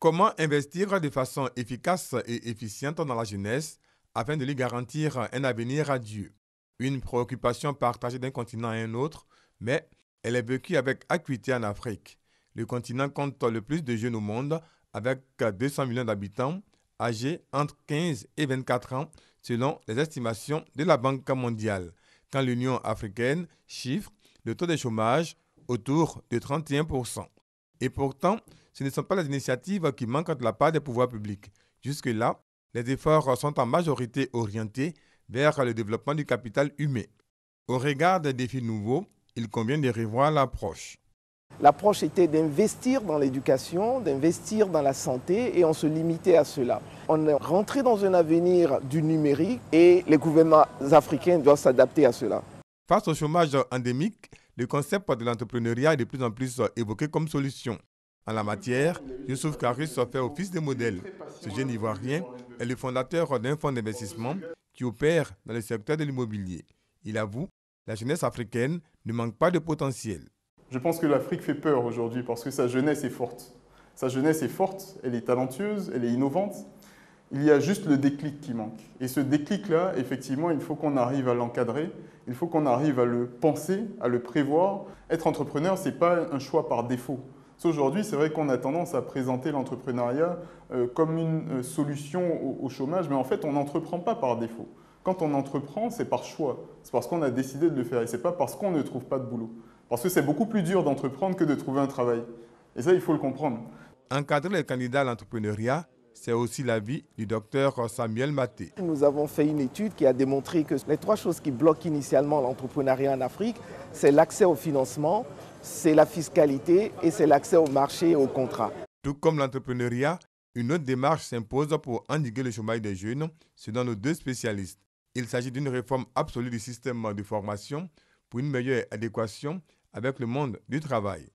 Comment investir de façon efficace et efficiente dans la jeunesse afin de lui garantir un avenir radieux? Une préoccupation partagée d'un continent à un autre, mais elle est vécue avec acuité en Afrique. Le continent compte le plus de jeunes au monde, avec 200 millions d'habitants, âgés entre 15 et 24 ans, selon les estimations de la Banque mondiale, quand l'Union africaine chiffre le taux de chômage autour de 31%. Et pourtant, ce ne sont pas les initiatives qui manquent de la part des pouvoirs publics. Jusque-là, les efforts sont en majorité orientés vers le développement du capital humain. Au regard des défis nouveaux, il convient de revoir l'approche. L'approche était d'investir dans l'éducation, d'investir dans la santé et on se limitait à cela. On est rentré dans un avenir du numérique et les gouvernements africains doivent s'adapter à cela. Face au chômage endémique, le concept de l'entrepreneuriat est de plus en plus évoqué comme solution. En la matière, Youssouf Karis fait office de modèle. Ce jeune Ivoirien est le fondateur d'un fonds d'investissement qui opère dans le secteur de l'immobilier. Il avoue, la jeunesse africaine ne manque pas de potentiel. Je pense que l'Afrique fait peur aujourd'hui parce que sa jeunesse est forte. Sa jeunesse est forte, elle est talentueuse, elle est innovante. Il y a juste le déclic qui manque. Et ce déclic-là, effectivement, il faut qu'on arrive à l'encadrer, il faut qu'on arrive à le penser, à le prévoir. Être entrepreneur, ce n'est pas un choix par défaut. Aujourd'hui, c'est vrai qu'on a tendance à présenter l'entrepreneuriat comme une solution au chômage, mais en fait, on n'entreprend pas par défaut. Quand on entreprend, c'est par choix. C'est parce qu'on a décidé de le faire et ce n'est pas parce qu'on ne trouve pas de boulot. Parce que c'est beaucoup plus dur d'entreprendre que de trouver un travail. Et ça, il faut le comprendre. Encadrer les candidats à l'entrepreneuriat, c'est aussi l'avis du docteur Samuel Maté. Nous avons fait une étude qui a démontré que les 3 choses qui bloquent initialement l'entrepreneuriat en Afrique, c'est l'accès au financement, c'est la fiscalité et c'est l'accès au marché et aux contrats. Tout comme l'entrepreneuriat, une autre démarche s'impose pour endiguer le chômage des jeunes, selon nos 2 spécialistes. Il s'agit d'une réforme absolue du système de formation pour une meilleure adéquation avec le monde du travail.